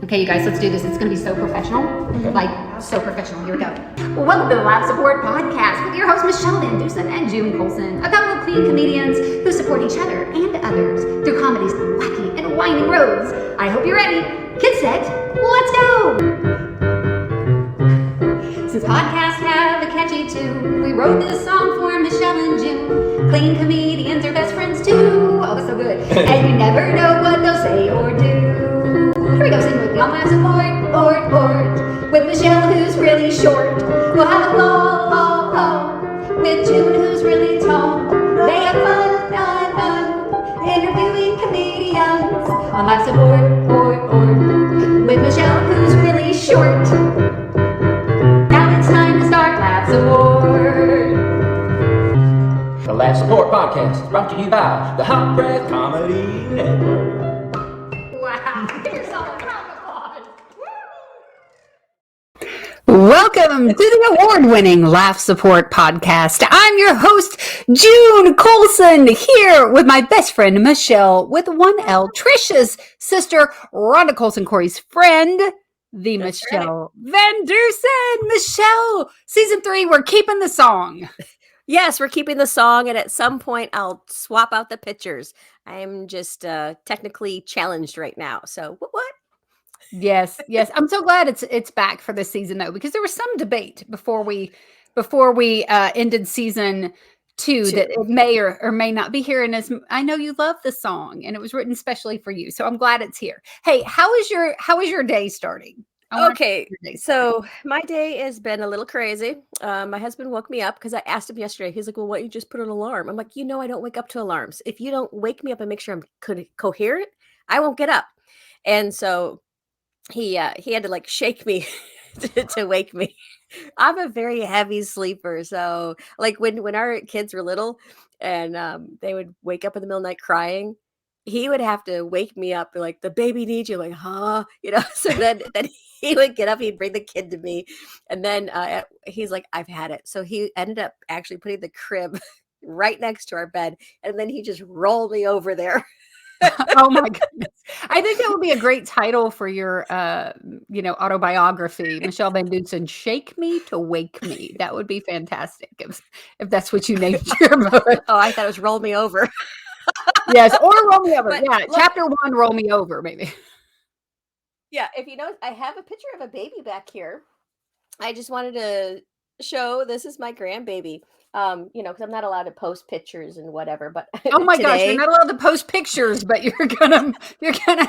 Okay, you guys, let's do this. It's going to be so professional. Like, so professional. Here we go. Well, welcome to the Live Support Podcast with your hosts, Michele and June Colson, a couple of clean comedians who support each other and others through comedy's wacky and winding roads. I hope you're ready. Get set. Let's go. Since podcasts have a catchy tune, we wrote this song for Michele and June. Clean comedians are best friends too. Oh, so good. And you never know what they'll say or do. Here we go, sing with me on Live Support, with Michele, who's really short. We'll have a ball, with June, who's really tall. They have fun, interviewing comedians on Live Support, with Michele, who's really short. Now it's time to start Live Support. The Live Support Podcast is brought to you by the Hot Breath Comedy Network. Wow, here's all the round of applause. Welcome to the award-winning Laugh Support Podcast. I'm your host, June Colson, here with my best friend, Michele, with one L, Trisha's sister, Rhonda Colson, Corey's friend, the That's Michele right. Van Dusen. Michele, season 3, we're keeping the song. Yes, we're keeping the song, and at some point, I'll swap out the pictures. I'm just technically challenged right now. So what? Yes. I'm so glad it's back for this season though, because there was some debate before we ended season 2 that it may or may not be here. And as I know you love the song, and it was written specially for you, so I'm glad it's here. Hey, how is your day starting? Okay, so my day has been a little crazy. My husband woke me up because I asked him yesterday. He's like, well, why don't you just put an alarm? I'm like, I don't wake up to alarms. If you don't wake me up and make sure I'm coherent, I won't get up. And so he had to like shake me to wake me. I'm a very heavy sleeper. So like when our kids were little and they would wake up in the middle of the night crying, he would have to wake me up, like, the baby needs you, like, huh? So then he would get up, he'd bring the kid to me. And then he's like, I've had it. So he ended up actually putting the crib right next to our bed. And then he just rolled me over there. Oh my goodness. I think that would be a great title for your autobiography, Michele Van Dusen, Shake Me to Wake Me. That would be fantastic if that's what you named your book. Oh, I thought it was Roll Me Over. Yes, or Roll Me Over. But yeah, look, chapter 1, Roll Me Over, maybe. Yeah, if you know, I have a picture of a baby back here. I just wanted to show this is my grandbaby. Because I'm not allowed to post pictures and whatever. But oh my gosh, you're not allowed to post pictures, but you're gonna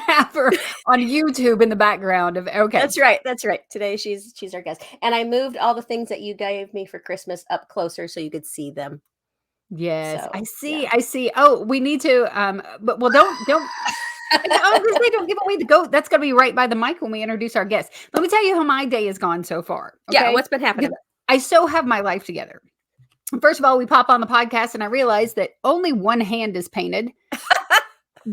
have her on YouTube in the background of okay. That's right. Today she's our guest, and I moved all the things that you gave me for Christmas up closer so you could see them. Yes, So, I see. yeah. I see. Oh, we need to. But don't. Obviously, don't give away the goat. That's gonna be right by the mic when we introduce our guest. Let me tell you how my day has gone so far. Okay? Yeah, what's been happening? Because I so have my life together. First of all, we pop on the podcast and I realize that only one hand is painted.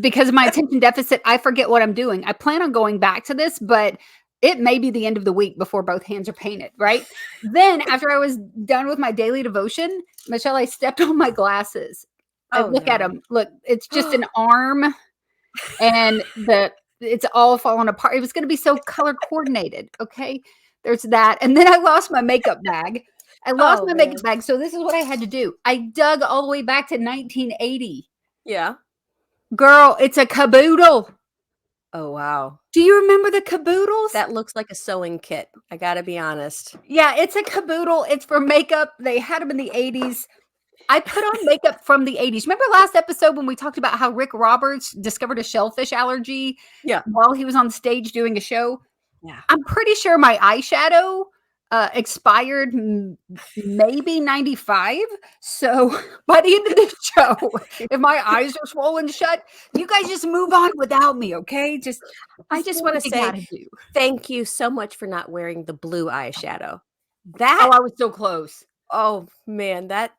Because of my attention deficit, I forget what I'm doing. I plan on going back to this, but it may be the end of the week before both hands are painted, right? Then after I was done with my daily devotion, Michele, I stepped on my glasses. Look at them. Look, it's just an arm and it's all falling apart. It was going to be so color coordinated. Okay. There's that. And then I lost my makeup bag. Makeup bag. So this is what I had to do. I dug all the way back to 1980. Yeah. Girl, it's a caboodle. Oh, wow. Do you remember the caboodles? That looks like a sewing kit. I got to be honest. Yeah, it's a caboodle. It's for makeup. They had them in the 80s. I put on makeup from the 80s. Remember last episode when we talked about how Rick Roberts discovered a shellfish allergy while he was on stage doing a show? Yeah. I'm pretty sure my eyeshadow expired maybe 95. So by the end of the show, if my eyes are swollen shut, you guys just move on without me, okay? I just want to say thank you so much for not wearing the blue eyeshadow. I was so close. Oh man, that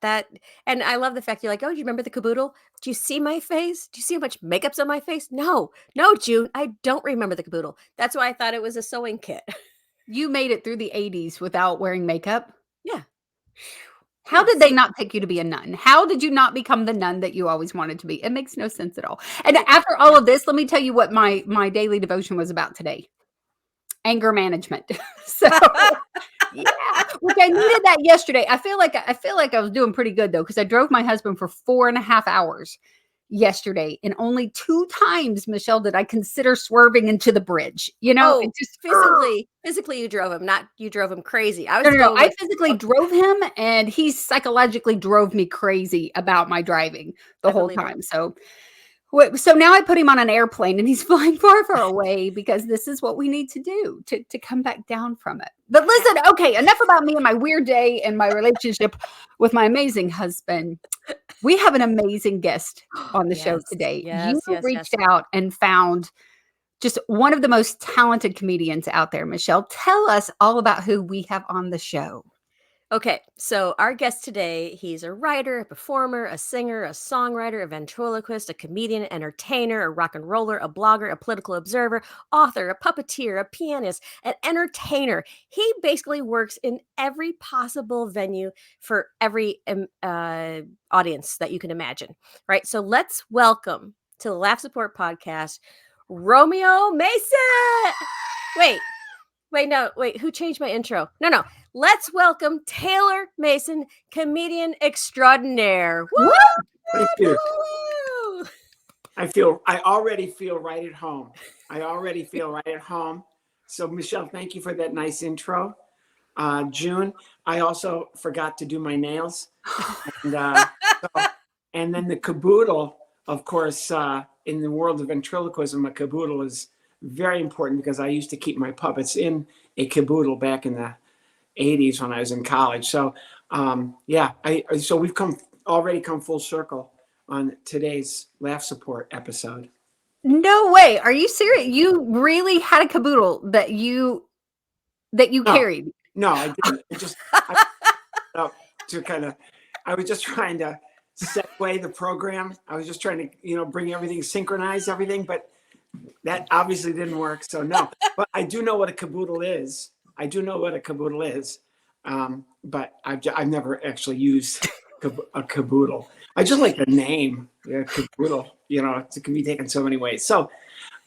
and I love the fact you're like, oh, do you remember the caboodle? Do you see my face? Do you see how much makeup's on my face? No, June, I don't remember the caboodle. That's why I thought it was a sewing kit. You made it through the 80s without wearing makeup? Yeah. How did they not pick you to be a nun? How did you not become the nun that you always wanted to be? It makes no sense at all. And after all of this, let me tell you what my daily devotion was about today. anger management. So yeah, which I needed that yesterday. I feel like I was doing pretty good though, because I drove my husband for 4.5 hours yesterday, and only 2 times, Michelle, did I consider swerving into the bridge. You know, it Oh, just physically you drove him, not you drove him crazy. I was no. going I with physically drove him, and he psychologically drove me crazy about my driving the I whole believe it. time. So now I put him on an airplane, and he's flying far, far away, because this is what we need to do to come back down from it. But listen, okay, enough about me and my weird day and my relationship with my amazing husband. We have an amazing guest on the show Yes, today. You yes, yes, reached yes. out and found just one of the most talented comedians out there. Michelle, tell us all about who we have on the show. Okay, so our guest today, he's a writer, a performer, a singer, a songwriter, a ventriloquist, a comedian, entertainer, a rock and roller, a blogger, a political observer, author, a puppeteer, a pianist, an entertainer. He basically works in every possible venue for every audience that you can imagine, right? So let's welcome to the Laugh Support Podcast, Romeo Mason. Wait, who changed my intro? No. Let's welcome Taylor Mason, comedian extraordinaire. Woo! Thank you. Woo! I already feel right at home. So Michelle, thank you for that nice intro. June, I also forgot to do my nails. And then the caboodle, of course, in the world of ventriloquism, a caboodle is very important because I used to keep my puppets in a caboodle back in the 80s when I was in college. So so we've already come full circle on today's Laugh Support episode. No way. Are you serious? You really had a caboodle that you carried? No, I didn't. I was just trying to segue the program. I was just trying to, bring everything, synchronize everything, but that obviously didn't work. So no, but I do know what a caboodle is. But I've never actually used a caboodle. I just like the name, caboodle. It can be taken so many ways. So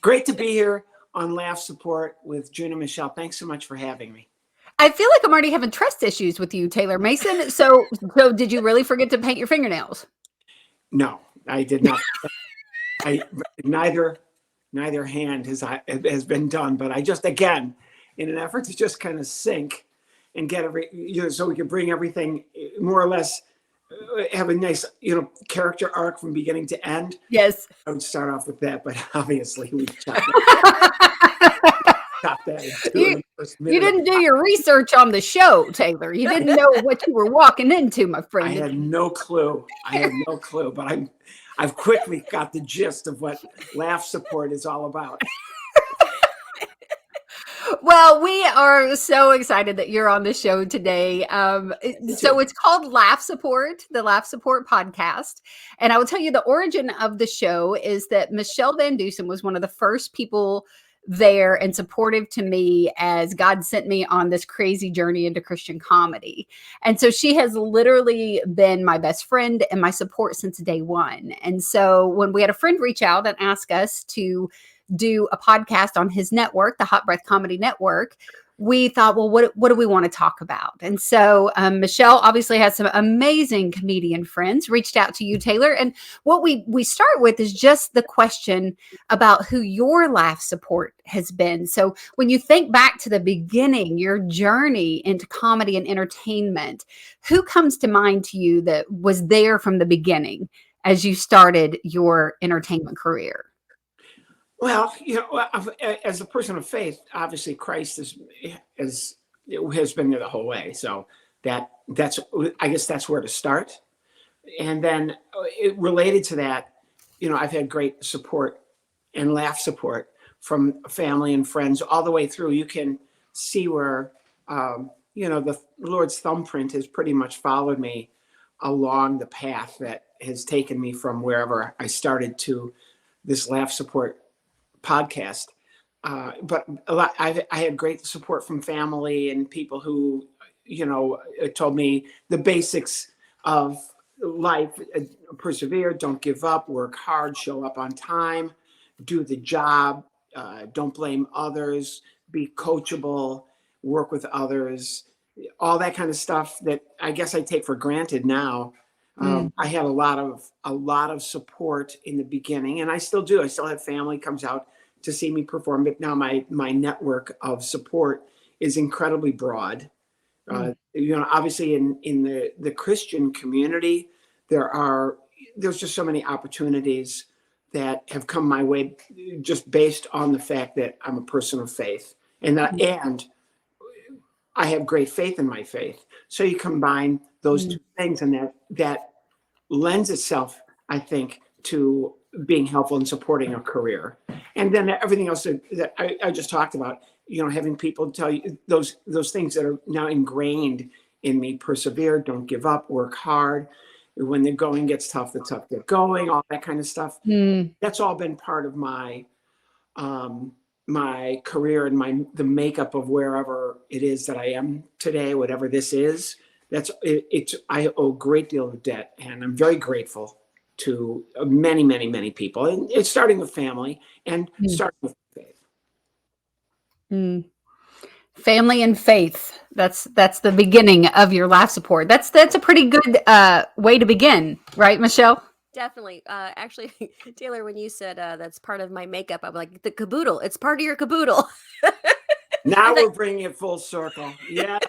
great to be here on Laugh Support with June and Michelle. Thanks so much for having me. I feel like I'm already having trust issues with you, Taylor Mason. So did you really forget to paint your fingernails? No, I did not. Neither hand has been done, but I just, again, in an effort to just kind of sync and get so we can bring everything more or less, have a nice, character arc from beginning to end. Yes. I would start off with that, but obviously we chopped that. You didn't do your research on the show, Taylor. You didn't know what you were walking into, my friend. I had no clue, but I've quickly got the gist of what Laugh Support is all about. Well, we are so excited that you're on the show today. So it's called Laugh Support, the Laugh Support Podcast. And I will tell you, the origin of the show is that Michele Van Dusen was one of the first people there and supportive to me as God sent me on this crazy journey into Christian comedy. And so she has literally been my best friend and my support since day one. And so when we had a friend reach out and ask us to do a podcast on his network, the Hot Breath Comedy Network, we thought, well, what do we want to talk about? And so Michele obviously has some amazing comedian friends, reached out to you, Taylor. And what we start with is just the question about who your laugh support has been. So when you think back to the beginning, your journey into comedy and entertainment, who comes to mind to you that was there from the beginning as you started your entertainment career? Well, as a person of faith, obviously Christ has been there the whole way. So I guess that's where to start. And then related to that, I've had great support and laugh support from family and friends all the way through. You can see where, the Lord's thumbprint has pretty much followed me along the path that has taken me from wherever I started to this laugh support podcast. But I had great support from family and people who, told me the basics of life: persevere, don't give up, work hard, show up on time, do the job, don't blame others, be coachable, work with others, all that kind of stuff that I guess I take for granted now. I had a lot of support in the beginning, and I still do. I still have family comes out to see me perform, but now my network of support is incredibly broad. Obviously in the Christian community, there's just so many opportunities that have come my way just based on the fact that I'm a person of faith, and I have great faith in my faith. So you combine those two things, and that lends itself, I think, to being helpful in supporting a career. And then everything else that I just talked about, having people tell you those things that are now ingrained in me: persevere, don't give up, work hard. When the going gets tough, the tough get going, all that kind of stuff. That's all been part of my my career and the makeup of wherever it is that I am today, whatever this is. I owe a great deal of debt, and I'm very grateful to many, many, many people. And it's starting with family and starting with faith. Family and faith. That's the beginning of your life support. That's a pretty good way to begin, right, Michele? Definitely. Actually, Taylor, when you said that's part of my makeup, I'm like, the caboodle. It's part of your caboodle. Now we're bringing it full circle. Yes.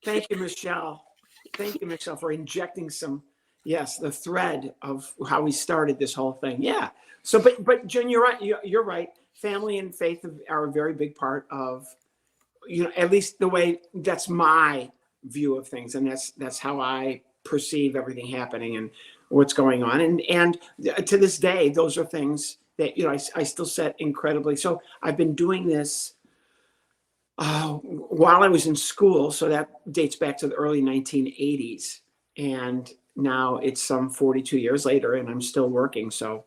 Thank you, Michele. Thank you, Michele, for injecting the thread of how we started this whole thing. Yeah. So, but Jen, you're right. You're right. Family and faith are a very big part of, at least the way that's my view of things, and that's how I perceive everything happening and what's going on. And to this day, those are things that I still set incredibly. So I've been doing this while I was in school, so that dates back to the early 1980s, and now it's some 42 years later, and I'm still working. So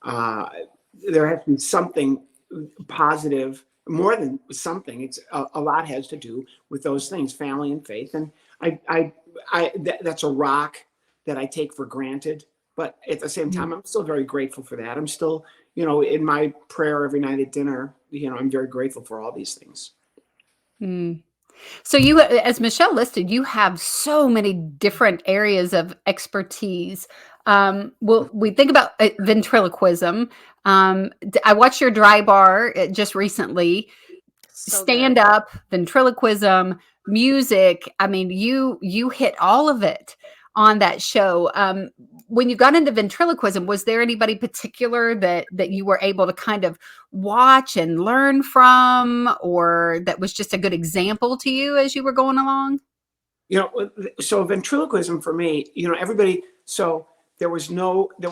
there has been something positive, more than something. It's a lot has to do with those things, family and faith, and that's a rock that I take for granted. But at the same time, I'm still very grateful for that. I'm still, in my prayer every night at dinner, I'm very grateful for all these things. So you, as Michele listed, you have so many different areas of expertise. We think about ventriloquism. I watched your dry bar just recently. Stand up, ventriloquism, music. I mean, you hit all of it on that show. When you got into ventriloquism, was there anybody particular that you were able to kind of watch and learn from, or that was just a good example to you as you were going along? So ventriloquism for me, everybody. So there were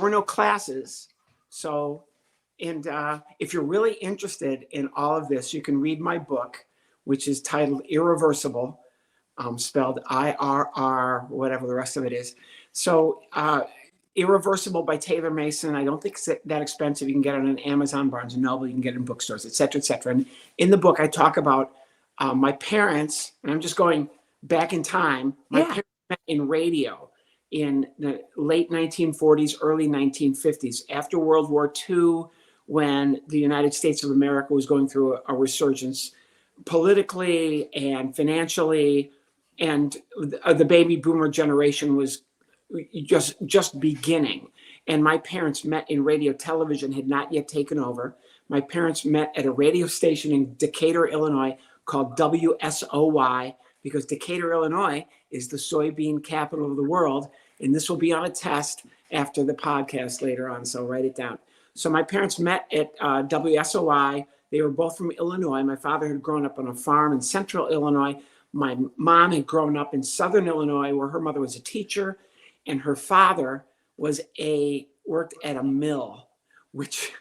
no classes. So, and if you're really interested in all of this, you can read my book, which is titled Irreversible. Spelled IRR, whatever the rest of it is. So Irreversible by Taylor Mason. I don't think it's that expensive. You can get it on Amazon, Barnes & Noble. You can get it in bookstores, et cetera, et cetera. And in the book, I talk about my parents, and I'm just going back in time. My parents met in radio in the late 1940s, early 1950s, after World War II, when the United States of America was going through a resurgence politically and financially. And the baby boomer generation was just beginning. And my parents met in radio. Television had not yet taken over. My parents met at a radio station in Decatur, Illinois, called WSOY, because Decatur, Illinois is the soybean capital of the world. And this will be on a test after the podcast later on, so write it down. So my parents met at WSOY. They were both from Illinois. My father had grown up on a farm in central Illinois. My mom had grown up in southern Illinois, where her mother was a teacher, and her father worked at a mill, which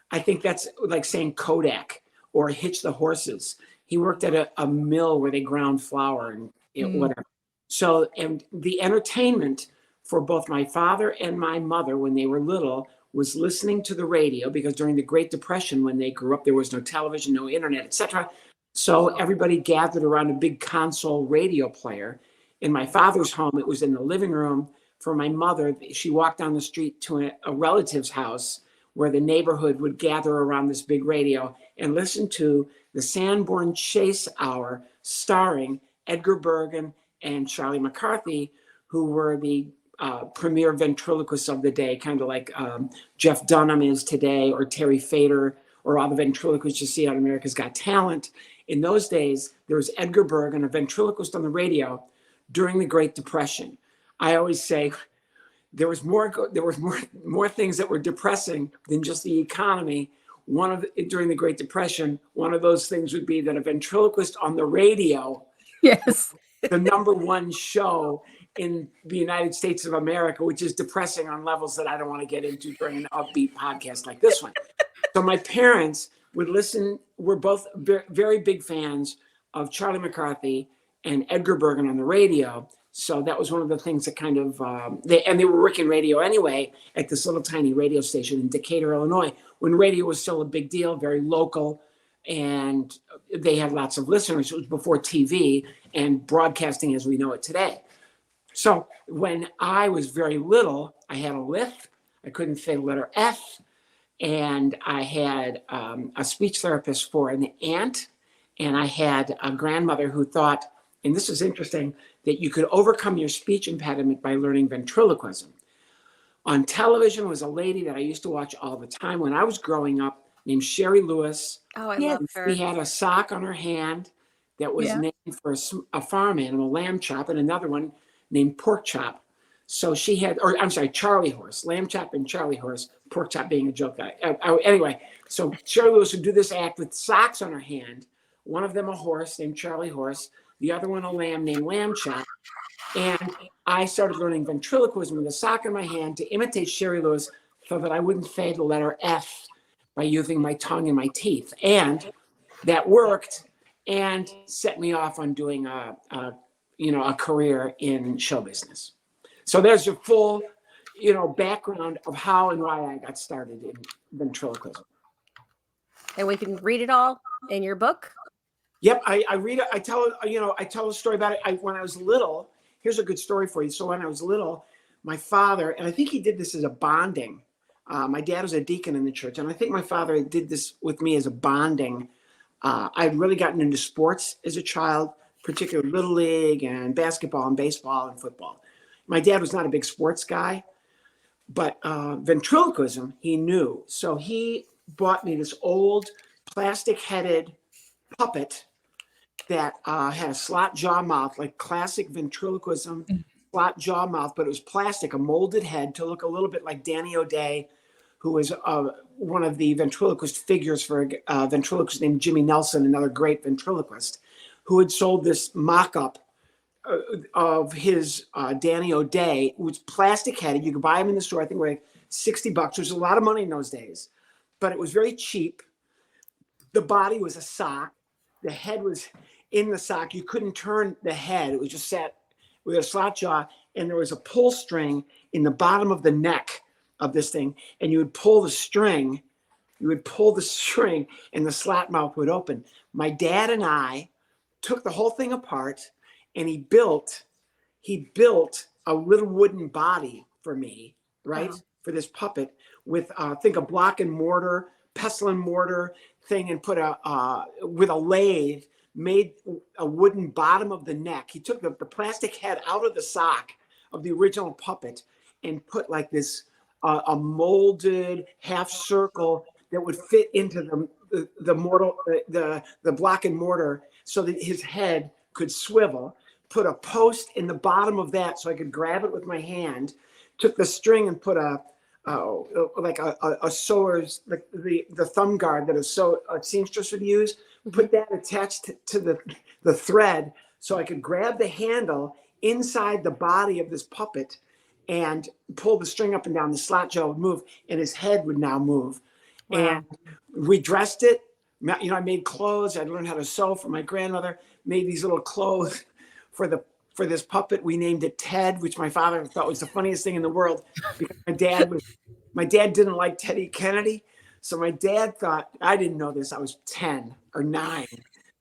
I think that's like saying Kodak or Hitch the Horses. He worked at a mill where they ground flour and whatever. So, and the entertainment for both my father and my mother when they were little was listening to the radio, because during the Great Depression, when they grew up, there was no television, no internet, etc. So everybody gathered around a big console radio player. In my father's home, it was in the living room. For my mother, she walked down the street to a relative's house where the neighborhood would gather around this big radio and listen to the Sanborn Chase Hour starring Edgar Bergen and Charlie McCarthy, who were the premier ventriloquists of the day, kind of like Jeff Dunham is today, or Terry Fader, or all the ventriloquists you see on America's Got Talent. In those days, there was Edgar Bergen, a ventriloquist on the radio during the Great Depression. I always say there was more things that were depressing than just the economy. During the Great Depression, one of those things would be that a ventriloquist on the radio, Yes. the number one show in the United States of America, which is depressing on levels that I don't want to get into during an upbeat podcast like this one. So my parents would listen. We're both very big fans of Charlie McCarthy and Edgar Bergen on the radio. So that was one of the things that kind of, they were working radio anyway at this little tiny radio station in Decatur, Illinois, when radio was still a big deal, very local, and they had lots of listeners. It was before TV and broadcasting as we know it today. So when I was very little, I had a lisp. I couldn't say the letter F. And I had a speech therapist for an aunt. And I had a grandmother who thought, and this is interesting, that you could overcome your speech impediment by learning ventriloquism. On television was a lady that I used to watch all the time when I was growing up named Sherry Lewis. Oh, I love her. She had a sock on her hand that was named for a farm animal, lamb chop, and another one named pork chop. So she had, Charlie horse, lamb chop and Charlie horse, pork chop being a joke. Anyway, so Sherry Lewis would do this act with socks on her hand, one of them a horse named Charlie horse, the other one a lamb named lamb chop. And I started learning ventriloquism with a sock in my hand to imitate Sherry Lewis so that I wouldn't say the letter F by using my tongue and my teeth. And that worked and set me off on doing a career in show business. So there's your full, background of how and why I got started in ventriloquism. And we can read it all in your book. Yep, I read it. I tell a story about it. When I was little, here's a good story for you. So when I was little, my father, and I think he did this as a bonding. My dad was a deacon in the church, and I think my father did this with me as a bonding. I'd really gotten into sports as a child, particularly Little League and basketball and baseball and football. My dad was not a big sports guy, but ventriloquism, he knew. So he bought me this old plastic-headed puppet that had a slot jaw mouth, like classic ventriloquism, slot jaw mouth, but it was plastic, a molded head to look a little bit like Danny O'Day, who was one of the ventriloquist figures for a ventriloquist named Jimmy Nelson, another great ventriloquist, who had sold this mock-up of his Danny O'Day. It was plastic headed. You could buy them in the store, I think like $60, which was a lot of money in those days, but it was very cheap. The body was a sock. The head was in the sock. You couldn't turn the head. It was just sat with a slot jaw, and there was a pull string in the bottom of the neck of this thing, and you would pull the string. And the slot mouth would open. My dad and I took the whole thing apart, and he built a little wooden body for me, right? For this puppet with, think a block and mortar, pestle and mortar thing, and put with a lathe, made a wooden bottom of the neck. He took the plastic head out of the sock of the original puppet and put like this, a molded half circle that would fit into the block and mortar so that his head could swivel. Put a post in the bottom of that so I could grab it with my hand. Took the string and put a sewer's, like the thumb guard that a seamstress would use. Put that attached to the thread so I could grab the handle inside the body of this puppet and pull the string up and down. The slot jaw would move and his head would now move. Wow. And we dressed it. I made clothes. I learned how to sew from my grandmother. Made these little clothes for this puppet. We named it Ted, which my father thought was the funniest thing in the world, because my dad didn't like Teddy Kennedy. So my dad thought, I didn't know this, I was 10 or 9.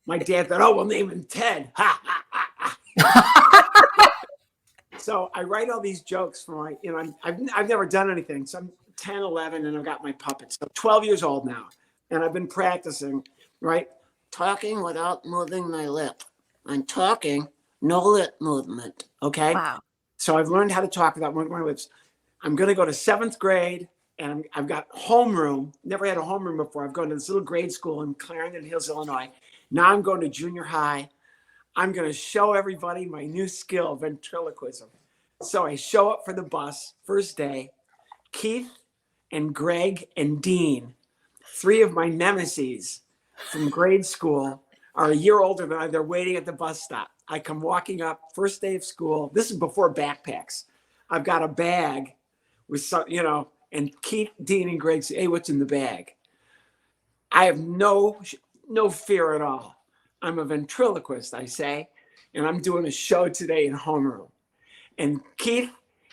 My dad thought, oh, we'll name him Ted. Ha, ha, ha, ha. So I write all these jokes for I've never done anything. So I'm 10, 11, and I've got my puppets. So 12 years old now. And I've been practicing, right? Talking without moving my lip. I'm talking, no lip movement. Okay. Wow. So I've learned how to talk without moving my lips. I'm going to go to 7th grade, and I've got homeroom. Never had a homeroom before. I've gone to this little grade school in Clarendon Hills, Illinois. Now I'm going to junior high. I'm going to show everybody my new skill, ventriloquism. So I show up for the bus, first day. Keith and Greg and Dean, 3 of my nemesis from grade school, are a year older than I. They're waiting at the bus stop. I come walking up, first day of school. This is before backpacks. I've got a bag with some, and Keith, Dean, and Greg say, "Hey, what's in the bag?" I have no fear at all. I'm a ventriloquist, I say, and I'm doing a show today in homeroom. And Keith,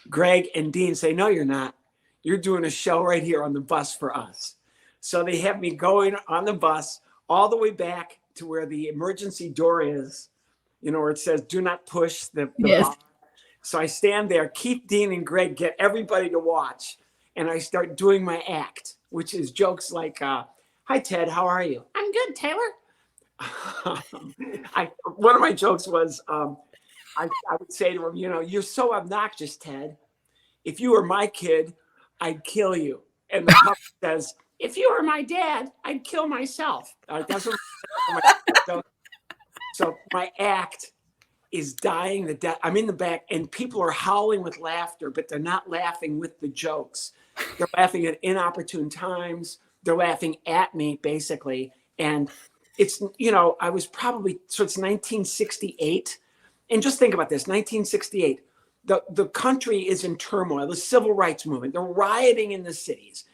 Greg, and Dean say, "No, you're not. You're doing a show right here on the bus for us." So they have me going on the bus all the way back to where the emergency door is, where it says, "Do not push the Yes. bar." So I stand there. Keith, Dean, and Greg get everybody to watch. And I start doing my act, which is jokes like, "Hi, Ted, how are you?" "I'm good, Taylor." One of my jokes was, I would say to him, "You're so obnoxious, Ted. If you were my kid, I'd kill you." And the puppet says, "If you were my dad, I'd kill myself." That's what so my act is dying the death. I'm in the back, and people are howling with laughter, but they're not laughing with the jokes. They're laughing at inopportune times. They're laughing at me, basically. And it's, I was probably, so it's 1968. And just think about this, 1968. The country is in turmoil, the civil rights movement. They're rioting in the cities.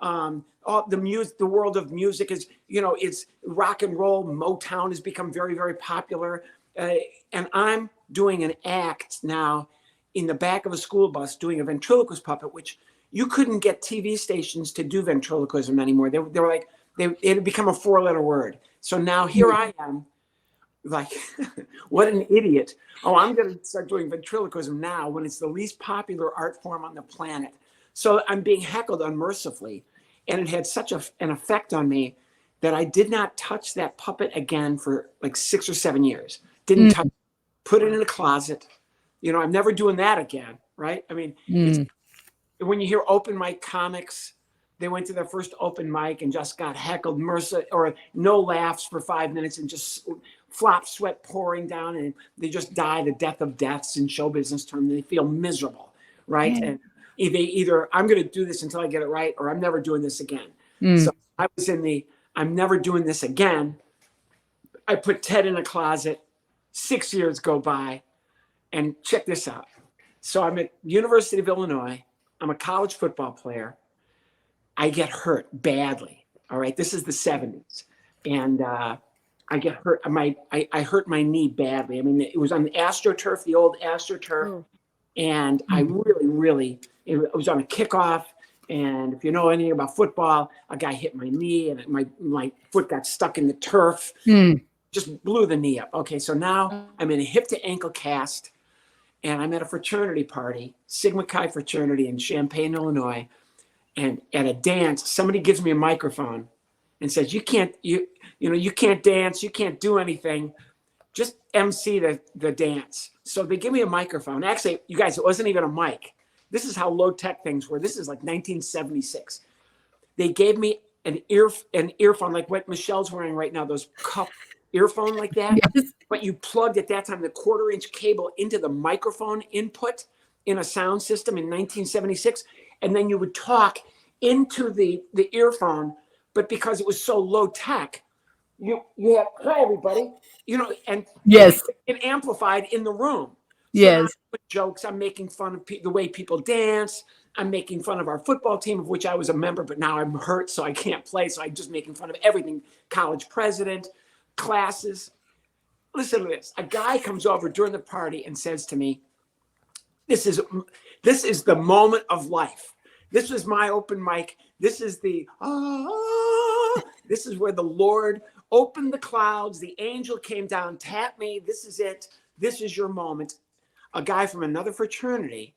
All the world of music is, it's rock and roll. Motown has become very, very popular. And I'm doing an act now in the back of a school bus doing a ventriloquist puppet, which you couldn't get TV stations to do ventriloquism anymore. They were like, it had become a 4-letter word. So now here I am, like, what an idiot. Oh, I'm going to start doing ventriloquism now when it's the least popular art form on the planet. So I'm being heckled unmercifully. And it had such an effect on me that I did not touch that puppet again for like 6 or 7 years. Didn't touch, put it in a closet. I'm never doing that again, right? I mean, it's, when you hear open mic comics, they went to their first open mic and just got heckled, or no laughs for 5 minutes and just flop sweat pouring down, and they just die the death of deaths in show business terms. They feel miserable, right? Yeah. And either I'm going to do this until I get it right, or I'm never doing this again. So I was in the I'm never doing this again. I put Ted in a closet. 6 years go by, and check this out. So I'm at University of Illinois. I'm a college football player. I get hurt badly. All right. This is the 70s. And I get hurt. I hurt my knee badly. I mean, it was on the AstroTurf, the old AstroTurf. And I really, it was on a kickoff. And if you know anything about football, a guy hit my knee and my foot got stuck in the turf. Just blew the knee up. Okay. So now I'm in a hip to ankle cast. And I'm at a fraternity party, Sigma Chi fraternity in Champaign, Illinois. And at a dance, somebody gives me a microphone and says, you can't dance, you can't do anything. Just MC the dance. So they give me a microphone. Actually, you guys, it wasn't even a mic. This is how low tech things were. This is like 1976. They gave me an earphone like what Michelle's wearing right now, those cup earphone like that. Yes. But you plugged at that time the 1/4-inch cable into the microphone input in a sound system in 1976. And then you would talk into the earphone, but because it was so low tech, you have, "Hi everybody," and yes, it amplified in the room. So yes, jokes. I'm making fun of the way people dance. I'm making fun of our football team, of which I was a member, but now I'm hurt, so I can't play. So I'm just making fun of everything. College president, classes. Listen to this. A guy comes over during the party and says to me, This is the moment of life. This was my open mic. This is this is where the Lord opened the clouds. The angel came down, tapped me. This is it. This is your moment. A guy from another fraternity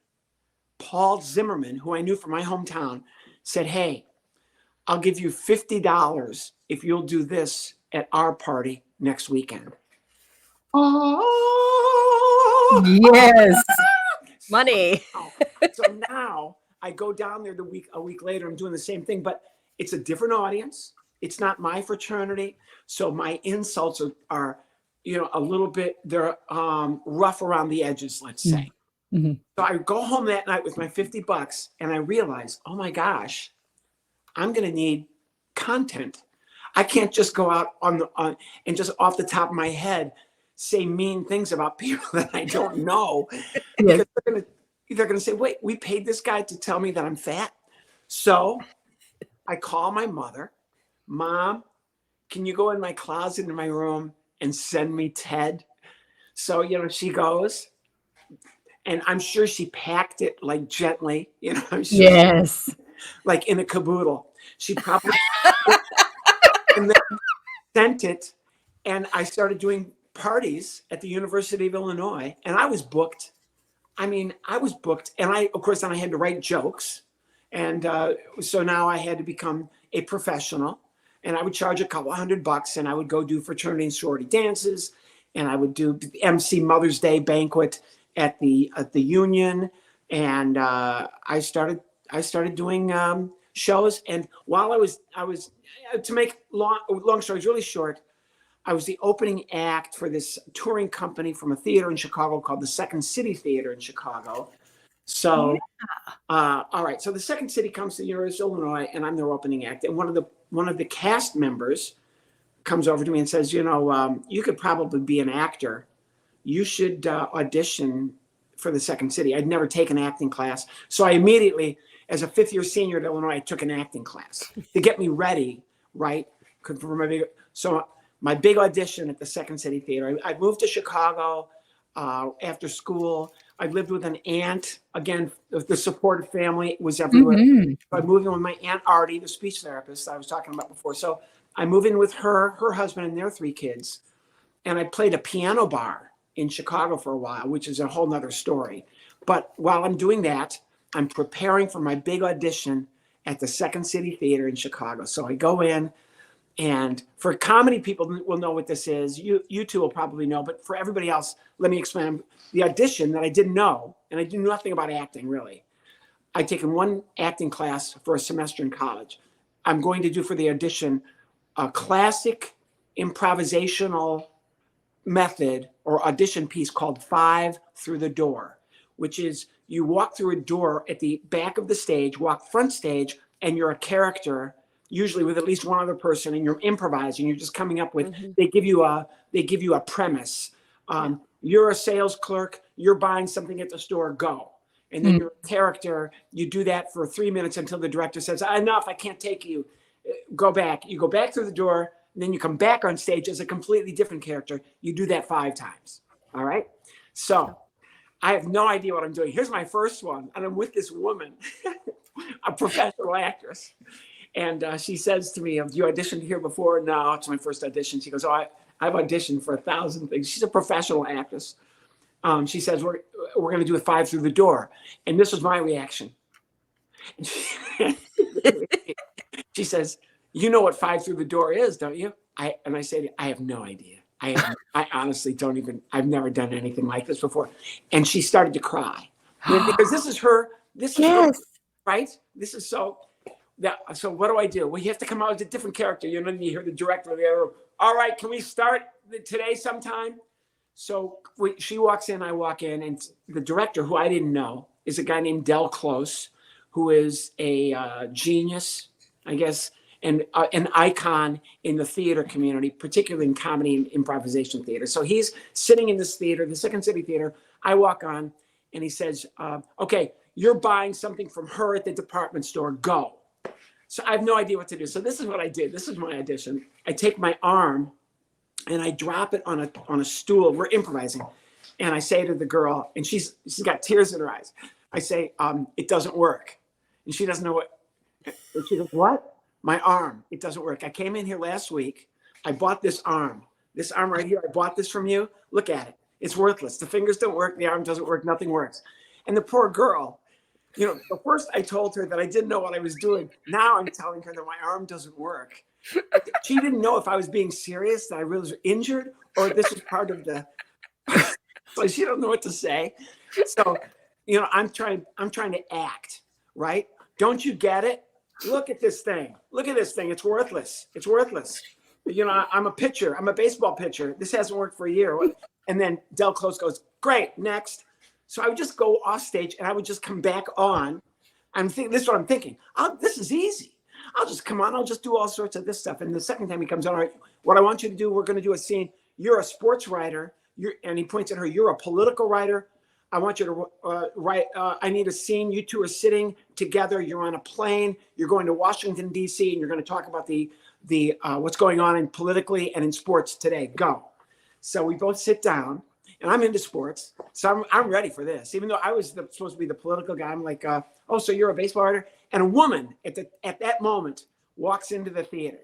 Paul Zimmerman, who I knew from my hometown, said, "Hey, I'll give you $50 if you'll do this at our party next weekend." Oh, Yes. Money. so now I go down there a week later. I'm doing the same thing, but it's a different audience. It's not my fraternity, so my insults are a little bit, they're rough around the edges, let's say. Mm-hmm. So I go home that night with my $50, and I realize, oh my gosh, I'm going to need content. I can't just go out and just off the top of my head say mean things about people that I don't know. Yes. Because they're going to say, wait, we paid this guy to tell me that I'm fat. So I call my mother. Mom, can you go in my closet in my room and send me Ted? So, she goes, and I'm sure she packed it like gently, I'm sure Yes. like in a caboodle. She probably and then sent it, and I started doing parties at the University of Illinois, and I was booked. And of course, then I had to write jokes, and so now I had to become a professional, and I would charge a couple $100, and I would go do fraternity and sorority dances, and I would do MC Mother's Day banquet at the Union, and I started doing shows. And while I was to make long stories really short, I was the opening act for this touring company from a theater in Chicago called the Second City Theater in Chicago. So, all right. So the Second City comes to the University of Illinois, and I'm their opening act. And one of the cast members comes over to me and says, you could probably be an actor. You should audition for the Second City. I'd never taken acting class. So I immediately, as a fifth-year senior at Illinois, I took an acting class to get me ready, right? So my big audition at the Second City Theater. I moved to Chicago after school. I lived with an aunt. Again, the supportive family was everywhere. Mm-hmm. I moved in with my Aunt Artie, the speech therapist I was talking about before. So I moved in with her husband, and their 3 kids. And I played a piano bar in Chicago for a while, which is a whole nother story. But while I'm doing that, I'm preparing for my big audition at the Second City Theater in Chicago. So I go in, and for comedy people will know what this is. You two will probably know, but for everybody else, let me explain the audition that I didn't know, and I knew nothing about acting really. I'd taken one acting class for a semester in college. I'm going to do for the audition a classic improvisational method or audition piece called 5 Through the Door, which is you walk through a door at the back of the stage, walk front stage, and you're a character, usually with at least one other person, and you're improvising. You're just coming up with. Mhm. They give you a premise. You're a sales clerk. You're buying something at the store. Go, and then you're a character. You do that for 3 minutes until the director says, "Enough! I can't take you. Go back." You go back through the door, and then you come back on stage as a completely different character. You do that 5 times. All right. So I have no idea what I'm doing. Here's my first one, and I'm with this woman, a professional actress. And she says to me, "Have you auditioned here before?" "No, it's my first audition." She goes, "Oh, I've auditioned for 1,000 things." She's a professional actress. She says, we're going to do a 5 Through the Door. And this was my reaction. She says, "You know what 5 Through the Door is, don't you?" I said, "I have no idea. I honestly don't even, I've never done anything like this before." And she started to cry. Because this is her, her, right? This is so what do I do? Well, you have to come out as a different character. You hear the director of the other room. "All right, can we start today sometime?" So she walks in, I walk in, and the director, who I didn't know, is a guy named Del Close, who is a genius, I guess, and an icon in the theater community, particularly in comedy and improvisation theater. So he's sitting in this theater, the Second City Theater. I walk on, and he says, "Okay, you're buying something from her at the department store. Go." So I have no idea what to do. So this is what I did. This is my audition. I take my arm and I drop it on a stool. We're improvising. And I say to the girl, and she's got tears in her eyes. I say, "It doesn't work." And she doesn't know what. And she goes, "What?" "My arm, it doesn't work. I came in here last week. I bought this arm right here. I bought this from you. Look at it. It's worthless. The fingers don't work. The arm doesn't work. Nothing works." And the poor girl, The first I told her that I didn't know what I was doing. Now I'm telling her that my arm doesn't work. She didn't know if I was being serious, that I really was injured, or this was part of the. So she don't know what to say. So, I'm trying to act, right? Don't you get it? Look at this thing. Look at this thing. It's worthless. It's worthless. I'm a pitcher. I'm a baseball pitcher. This hasn't worked for a year. And then Del Close goes, great, next. So I would just go off stage and I would just come back on. This is what I'm thinking. This is easy. I'll just come on. I'll just do all sorts of this stuff. And the second time he comes on, all right, what I want you to do, we're going to do a scene. You're a sports writer. And he points at her. You're a political writer. I want you to write. I need a scene. You two are sitting together. You're on a plane. You're going to Washington, D.C. and you're going to talk about the what's going on in politically and in sports today. Go. So we both sit down. And I'm into sports, so I'm ready for this. Even though I was supposed to be the political guy, I'm like, oh, so you're a baseball writer? And a woman at that moment walks into the theater,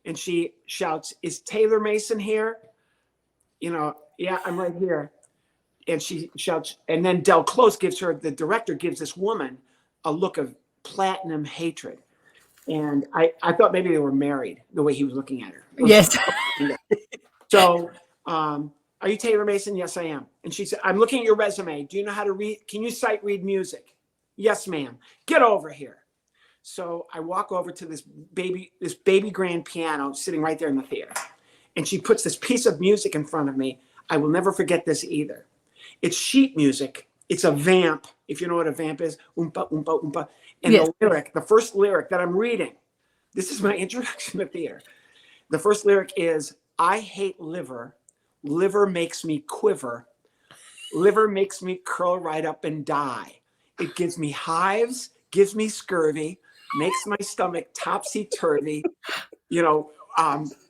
and she shouts, "Is Taylor Mason here?" Yeah, I'm right here. And she shouts, and then Del Close the director gives this woman a look of platinum hatred. And I thought maybe they were married the way he was looking at her. Yes. So, are you Taylor Mason? Yes, I am. And she said, I'm looking at your resume. Do you know how to read? Can you sight read music? Yes, ma'am. Get over here. So I walk over to this baby grand piano sitting right there in the theater. And she puts this piece of music in front of me. I will never forget this either. It's sheet music. It's a vamp, if you know what a vamp is. Oompa, oompa, oompa. And yes. The first lyric that I'm reading, this is my introduction to theater. The first lyric is, I hate liver. Liver makes me quiver. Liver makes me curl right up and die. It gives me hives, gives me scurvy, makes my stomach topsy-turvy.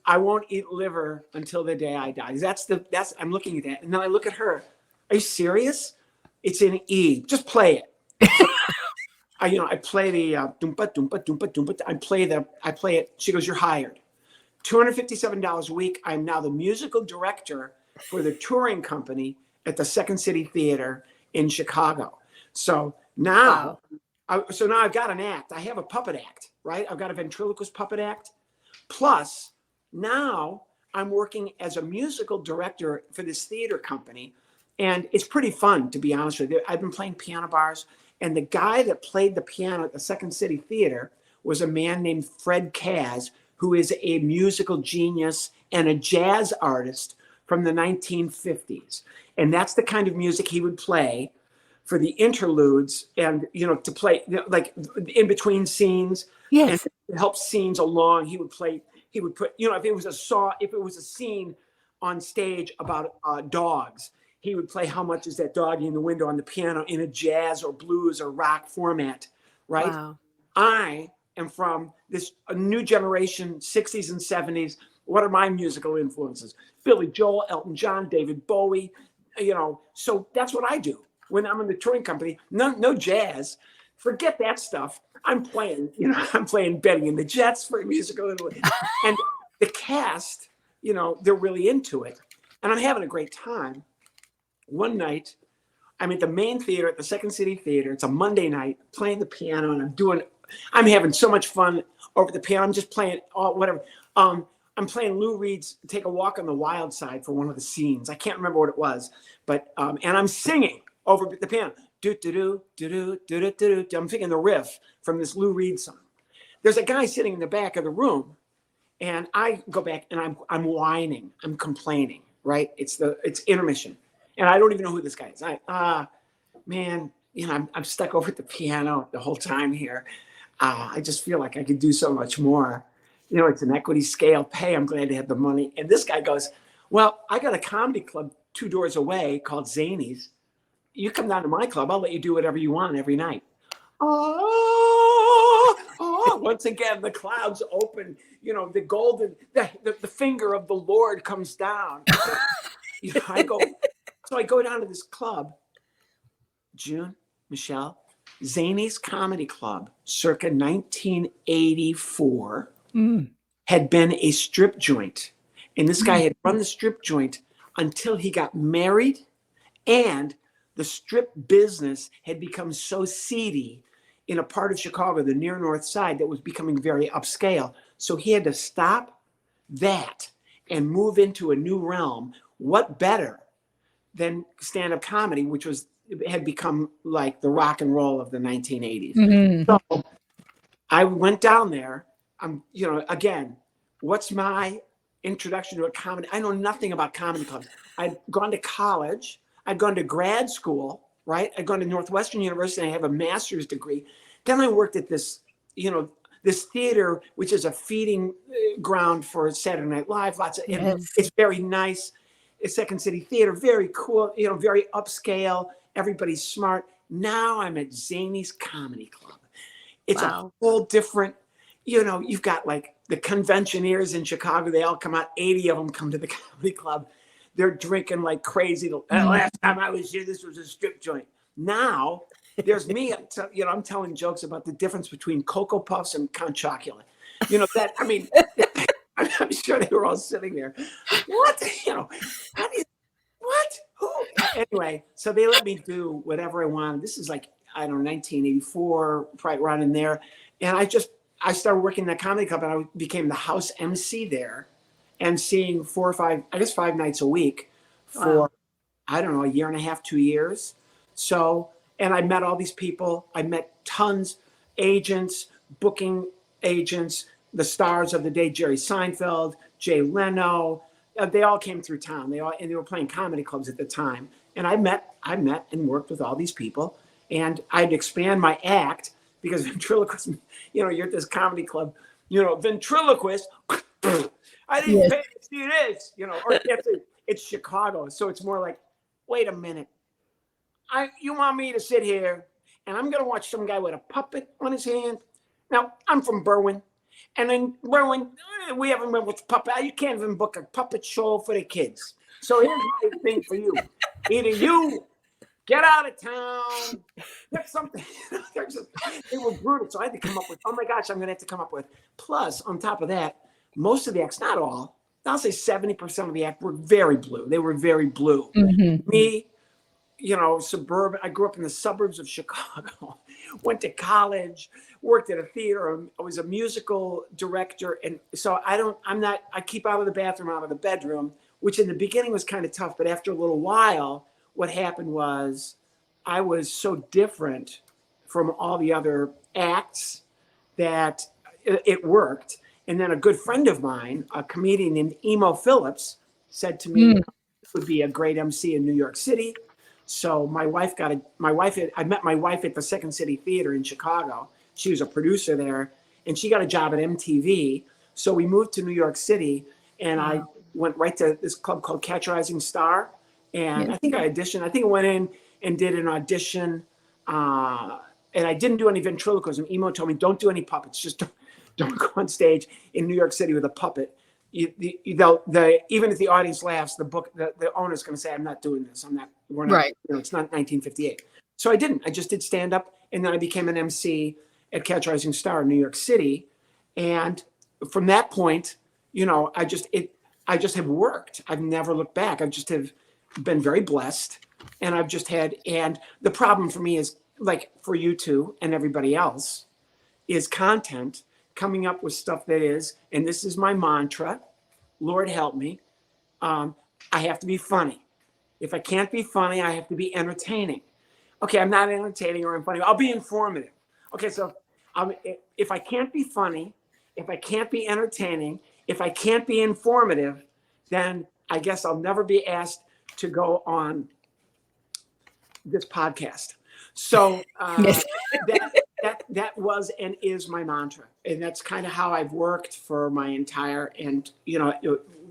I won't eat liver until the day I die. I'm looking at that. And then I look at her. Are you serious? It's in E. Just play it. So, I play the doompa, doompa, doompa, doompa. I play it. She goes, you're hired. $257 a week. I'm now the musical director for the touring company at the Second City Theater in Chicago. So now, I've got an act. I have a puppet act, right? I've got a ventriloquist puppet act. Plus, now I'm working as a musical director for this theater company. And it's pretty fun, to be honest with you. I've been playing piano bars. And the guy that played the piano at the Second City Theater was a man named Fred Kaz, who is a musical genius and a jazz artist from the 1950s. And that's the kind of music he would play for the interludes and, to play like in between scenes. Yes. And to help scenes along. He would put, if it was a scene on stage about dogs, he would play How Much Is That Doggy in the Window on the piano in a jazz or blues or rock format, right? Wow. I am from a new generation, 60s and 70s. What are my musical influences? Billy Joel, Elton John, David Bowie, so that's what I do when I'm in the touring company. No jazz. Forget that stuff. I'm playing Betty and the Jets for musical influence. And the cast, they're really into it. And I'm having a great time. One night, I'm at the main theater at the Second City Theater. It's a Monday night, playing the piano, and I'm having so much fun over the piano. I'm just playing whatever. I'm playing Lou Reed's Take a Walk on the Wild Side for one of the scenes. I can't remember what it was, but and I'm singing over the piano. Do do do do do do do do. I'm thinking the riff from this Lou Reed song. There's a guy sitting in the back of the room, and I go back and I'm whining. I'm complaining. Right? It's intermission. And I don't even know who this guy is. Man, I'm stuck over at the piano the whole time here. I just feel like I could do so much more. It's an equity scale pay. I'm glad to have the money. And this guy goes, well, I got a comedy club 2 doors away called Zany's. You come down to my club. I'll let you do whatever you want every night. Once again, the clouds open. The golden, the finger of the Lord comes down. So I go down to this club, June, Michele, Zany's Comedy Club, circa 1984, had been a strip joint. And this guy had run the strip joint until he got married and the strip business had become so seedy in a part of Chicago, the near North Side, that was becoming very upscale. So he had to stop that and move into a new realm. What better than stand-up comedy, which had become like the rock and roll of the 1980s. Mhm. So I went down there. Again, what's my introduction to a comedy? I know nothing about comedy clubs. I'd gone to college. I'd gone to grad school, right? I'd gone to Northwestern University. And I have a master's degree. Then I worked at this theater, which is a feeding ground for Saturday Night Live. It's very nice. It's Second City Theater, very cool, very upscale. Everybody's smart. Now I'm at Zany's Comedy Club. It's a whole different, you've got like the conventioneers in Chicago. They all come out. 80 of them come to the comedy club. They're drinking like crazy. Last time I was here, this was a strip joint. Now there's me. I'm telling jokes about the difference between Cocoa Puffs and Count Chocula. I'm sure they were all sitting there. What? What? Who? Anyway, so they let me do whatever I wanted. This is like, I don't know, 1984, right around in there. And I started working in that comedy club, and I became the house MC there, and seeing 4 or 5, I guess 5 nights a week for, I don't know, a year and a half, 2 years. So, and I met all these people. I met tons, agents, booking agents, the stars of the day, Jerry Seinfeld, Jay Leno. They all came through town. They were playing comedy clubs at the time. And I met and worked with all these people. And I'd expand my act because ventriloquist, you're at this comedy club, ventriloquist. I didn't pay to see this, or it's Chicago. So it's more like, wait a minute. You want me to sit here and I'm going to watch some guy with a puppet on his hand? Now, I'm from Berwyn. And in Berwyn, we haven't been with puppet. You can't even book a puppet show for the kids. So here's my thing for you. Either you get out of town, get something. They were brutal. So I had to come up with, oh my gosh, I'm going to have to come up with. Plus, on top of that, most of the acts, not all, I'll say 70% of the act were very blue. They were very blue. Mm-hmm. Me, suburban. I grew up in the suburbs of Chicago, went to college, worked at a theater. I was a musical director. And so I keep out of the bathroom, out of the bedroom, which in the beginning was kind of tough. But after a little while, what happened was I was so different from all the other acts that it worked. And then a good friend of mine, a comedian named Emo Phillips, said to me, "This would be a great MC in New York City." So I met my wife at the Second City Theater in Chicago. She was a producer there, and she got a job at MTV. So we moved to New York City, and I went right to this club called Catch a Rising Star. And I think I auditioned. I think I went in and did an audition, and I didn't do any ventriloquism. Emo told me, don't do any puppets. Just don't go on stage in New York City with a puppet. Even if the audience laughs, the owner's going to say, I'm not doing this. We're not, right. It's not 1958. So I didn't. I just did stand up, and then I became an MC at Catch a Rising Star in New York City. And from that point, I just have worked. I've never looked back. I just have been very blessed, and I've just had, and the problem for me is, like for you two and everybody else, is content, coming up with stuff that is, and this is my mantra, Lord help me, I have to be funny. If I can't be funny, I have to be entertaining. Okay, I'm not entertaining or I'm funny. I'll be informative. Okay, so if I can't be funny, if I can't be entertaining, if I can't be informative, then I guess I'll never be asked to go on this podcast. So that was and is my mantra. And that's kind of how I've worked for my entire, and,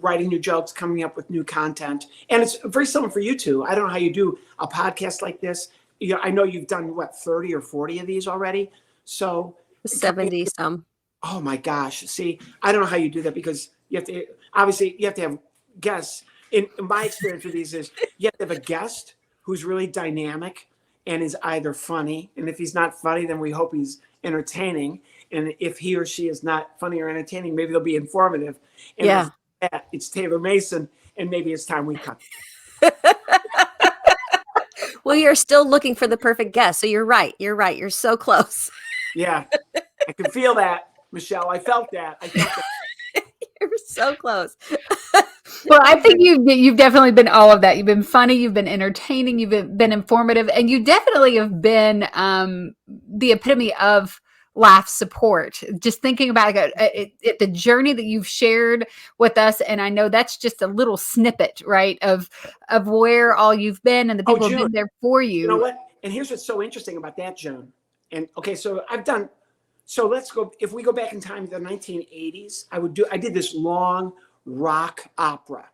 writing new jokes, coming up with new content. And it's very similar for you two. I don't know how you do a podcast like this. I know you've done 30 or 40 of these already. So 70 some. Oh my gosh. See, I don't know how you do that, because you have to have guests. In my experience with these is you have to have a guest who's really dynamic and is either funny. And if he's not funny, then we hope he's entertaining. And if he or she is not funny or entertaining, maybe they'll be informative. And it's Taylor Mason, and maybe it's time we cut. Well, you're still looking for the perfect guest. So you're right. You're right. You're so close. Yeah, I can feel that, Michelle. I felt that. You're so close. Well, I think you've definitely been all of that. You've been funny, you've been entertaining, you've been informative, and you definitely have been the epitome of laugh support. Just thinking about the journey that you've shared with us, and I know that's just a little snippet, right, of where all you've been and the people who've June, been there for you know you. what? And here's what's so interesting about that, Joan. And okay, so let's go, if we go back in time to the 1980s, I did this long rock opera,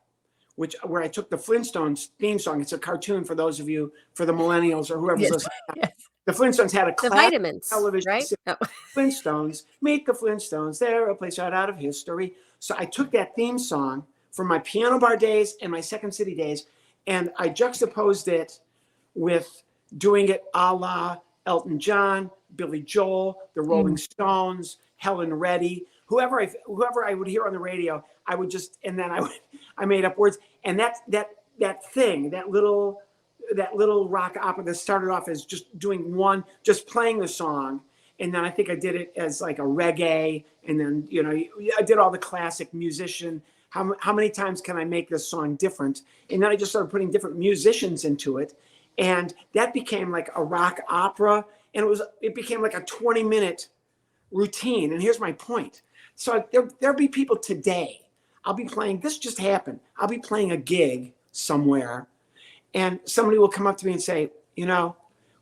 where I took the Flintstones theme song. It's a cartoon for those of you, for the millennials or whoever's Yes. listening. Yes. The Flintstones had a The classic vitamins, television right? series, Oh. Flintstones, meet the Flintstones, they're a place right out of history. So I took that theme song from my piano bar days and my Second City days, and I juxtaposed it with doing it a la Elton John, Billy Joel, the Rolling Stones, Helen Reddy, whoever I would hear on the radio. I would just, and then I made up words, and that little rock opera that started off as just playing the song, and then I think I did it as like a reggae, and then I did all the classic musician. How many times can I make this song different? And then I just started putting different musicians into it, and that became like a rock opera, and it became like a 20-minute routine. And here's my point. So there'll be people today. I'll be playing. This just happened. I'll be playing a gig somewhere, and somebody will come up to me and say,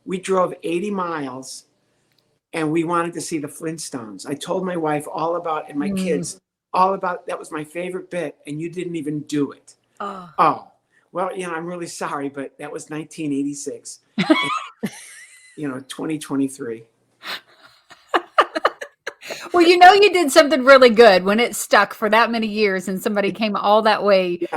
we drove 80 miles and we wanted to see the Flintstones. I told my wife all about, and my kids all about, that was my favorite bit, and you didn't even do it. Oh, well, I'm really sorry, but that was 1986. 2023. Well, you did something really good when it stuck for that many years and somebody came all that way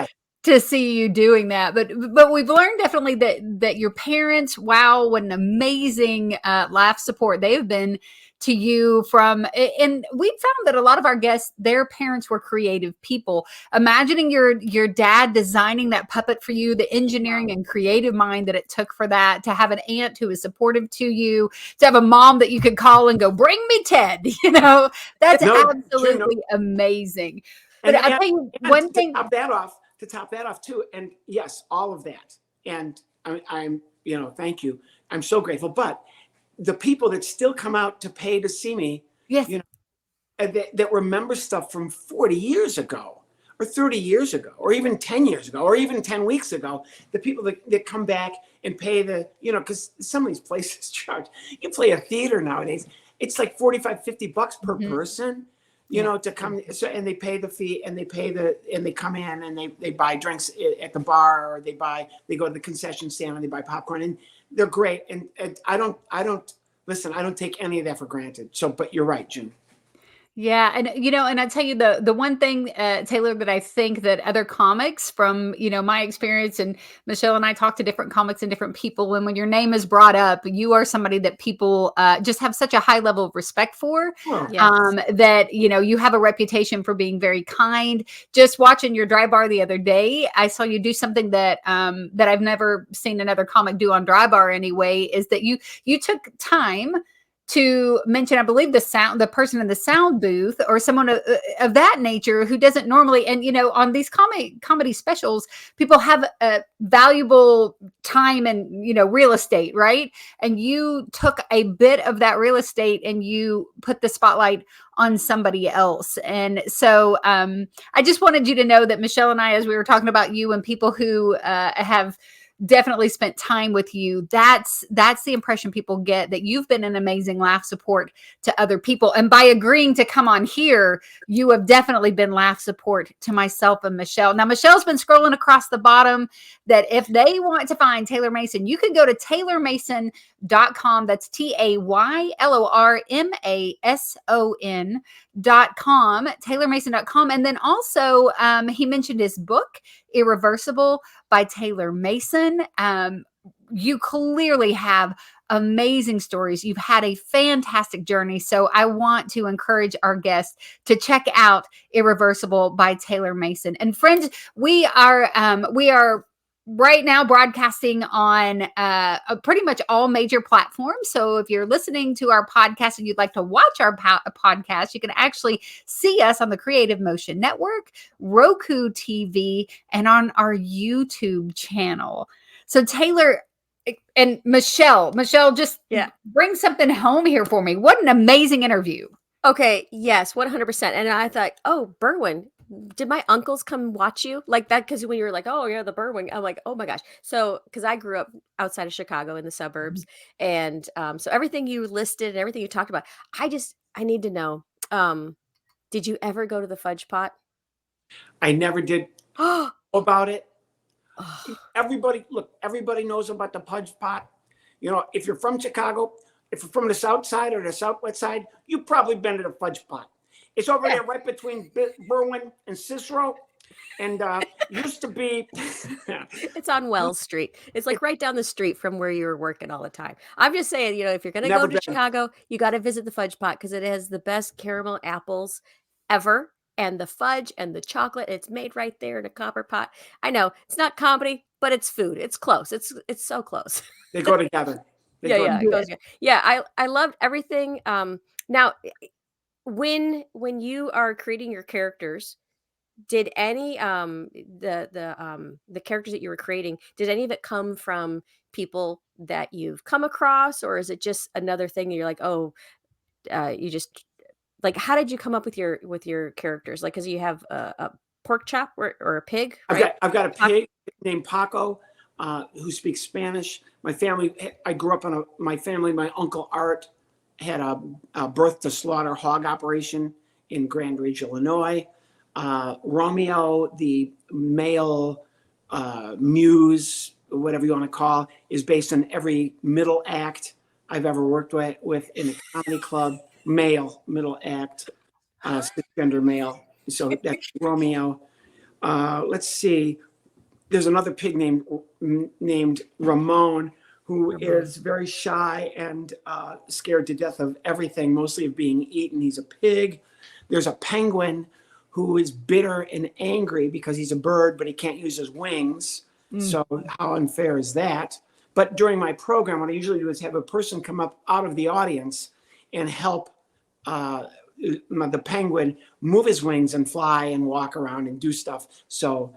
to see you doing that. But we've learned definitely that your parents, wow, what an amazing laugh support they have been to you and we found that a lot of our guests, their parents were creative people. Imagining your dad designing that puppet for you, the engineering and creative mind that it took for that, to have an aunt who is supportive to you, to have a mom that you could call and go, bring me Ted, that's absolutely amazing. But I'll tell you one thing. To top that off too, and yes, all of that, and I'm thank you, I'm so grateful. But the people that still come out to pay to see me, yes, that remember stuff from 40 years ago or 30 years ago or even 10 years ago or even 10 weeks ago, the people that come back and pay because some of these places charge, you play a theater nowadays, it's like $45-$50 per person, to come. So, and they pay the fee, and they come in and they buy drinks at the bar, or they go to the concession stand and they buy popcorn, and they're great. And I don't take any of that for granted. So, but you're right, June. Yeah. And, and I tell you the one thing, Taylor, that I think that other comics from, my experience, and Michelle and I talk to different comics and different people. And when your name is brought up, you are somebody that people just have such a high level of respect for, that, you have a reputation for being very kind. Just watching your dry bar the other day, I saw you do something that I've never seen another comic do on dry bar anyway, is that you took time to mention, I believe, the person in the sound booth or someone of that nature who doesn't normally, and on these comedy specials, people have a valuable time and real estate, right? And you took a bit of that real estate and you put the spotlight on somebody else. And so I just wanted you to know that Michelle and I, as we were talking about you and people who have definitely spent time with you, that's the impression people get, that you've been an amazing laugh support to other people. And by agreeing to come on here, you have definitely been laugh support to myself and Michelle. Now, Michelle's been scrolling across the bottom that if they want to find Taylor Mason, you can go to taylormason.com. That's TAYLORMASON.com, taylormason.com. And then also he mentioned his book, Irreversible by Taylor Mason. You clearly have amazing stories. You've had a fantastic journey. So I want to encourage our guests to check out Irreversible by Taylor Mason. And friends, we are right now broadcasting on pretty much all major platforms. So if you're listening to our podcast and you'd like to watch our podcast, you can actually see us on the Creative Motion Network, Roku TV, and on our YouTube channel. So Taylor and Michele, just bring something home here for me. What an amazing interview. Okay, yes, 100%. And I thought, oh, Berwyn, did my uncles come watch you like that? Because when you were like, oh, yeah, the Berwyn, I'm like, oh my gosh. So, because I grew up outside of Chicago in the suburbs. And so everything you listed and everything you talked about, I need to know, did you ever go to the fudge pot? I never did know about it. Oh, Everybody knows about the fudge pot. You know, if you're from Chicago, if you're from the south side or the southwest side, you've probably been to the fudge pot. It's over there right between Berwyn and Cicero. And used to be. it's on Wells Street. It's like right down the street from where you were working all the time. I'm just saying, you know, if you're going to go to Chicago, you got to visit the fudge pot because it has the best caramel apples ever. And the fudge and the chocolate, it's made right there in a copper pot. I know it's not comedy, but it's food. It's close. It's so close. They go together. It goes. Yeah, I loved everything. Now, when you are creating your characters, did any the characters that you were creating, did any of it come from people that you've come across, or is it just another thing that you're like, oh, you just like, how did you come up with your characters? Like, because you have a pork chop or a pig, right? I've got a pig named Paco who speaks Spanish. My family, I grew up on my uncle Art had a birth to slaughter hog operation in Grand Ridge, Illinois. Romeo, the male muse, whatever you want to call, is based on every middle act I've ever worked with in a comedy club. Male middle act, cisgender male. So that's Romeo. Let's see. There's another pig named Ramon, who is very shy and scared to death of everything, mostly of being eaten. He's a pig. There's a penguin who is bitter and angry because he's a bird, but he can't use his wings. So how unfair is that? But during my program, what I usually do is have a person come up out of the audience and help the penguin move his wings and fly and walk around and do stuff. So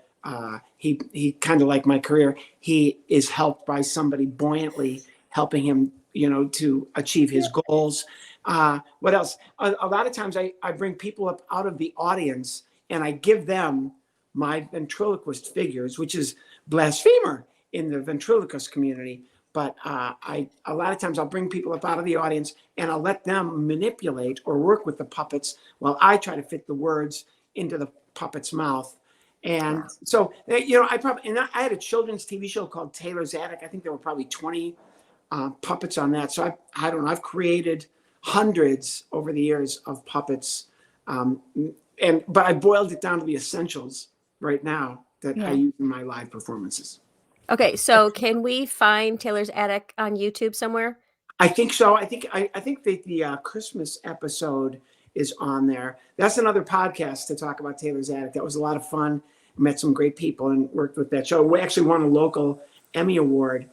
he kind of like my career, he is helped by somebody buoyantly helping him, to achieve his goals. What else? A lot of times I bring people up out of the audience and I give them my ventriloquist figures, which is blasphemer in the ventriloquist community. But a lot of times I'll bring people up out of the audience and I'll let them manipulate or work with the puppets while I try to fit the words into the puppet's mouth. And so, I had a children's TV show called Taylor's Attic. I think there were probably 20 puppets on that. So I don't know, I've created hundreds over the years of puppets. But I boiled it down to the essentials right now that I use in my live performances. Okay, so can we find Taylor's Attic on YouTube somewhere? I think so. I think the Christmas episode is on there. That's another podcast to talk about Taylor's Attic. That was a lot of fun. Met some great people and worked with that show. We actually won a local Emmy Award.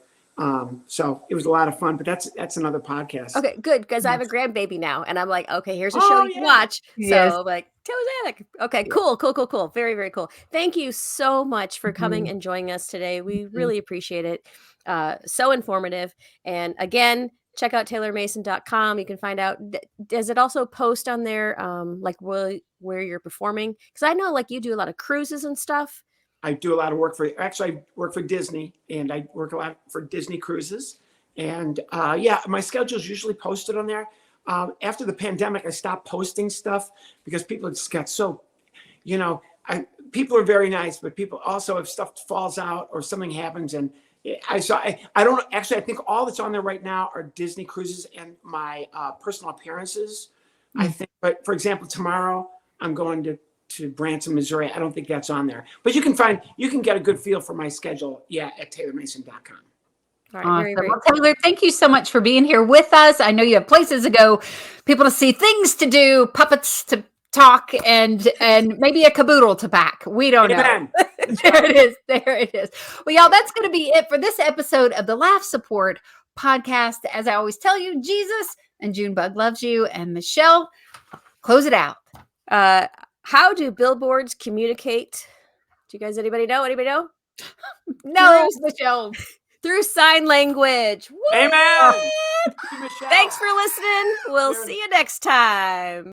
So it was a lot of fun, but that's another podcast. Okay, good, because I have a grandbaby now, and I'm like, okay, here's a show you can watch. Yes. So like Taylor's Attic. Okay, cool. Very, very cool. Thank you so much for coming and joining us today. We really appreciate it. So informative. And again, check out taylormason.com. You can find out. Does it also post on there, like where you're performing? Because I know like you do a lot of cruises and stuff. I do a lot of work I work for Disney, and I work a lot for Disney cruises. And my schedule is usually posted on there. After the pandemic, I stopped posting stuff because people just got so, people are very nice, but people also, if stuff falls out or something happens, and I think all that's on there right now are Disney cruises and my personal appearances. I think, but for example, tomorrow I'm going to Branson, Missouri. I don't think that's on there, but you can get a good feel for my schedule. At taylormason.com. All right, very, very Well, Taylor, thank you so much for being here with us. I know you have places to go, people to see, things to do, puppets to talk, and maybe a caboodle to pack. We don't know. There it is. There it is. Well, y'all, that's going to be it for this episode of the Laugh Support podcast. As I always tell you, Jesus and Junebug loves you. And Michelle, close it out. How do billboards communicate? Do you guys, anybody know? Anybody know? No, Michelle. Through sign language. Woo! Amen. Thanks for listening. We'll see you next time.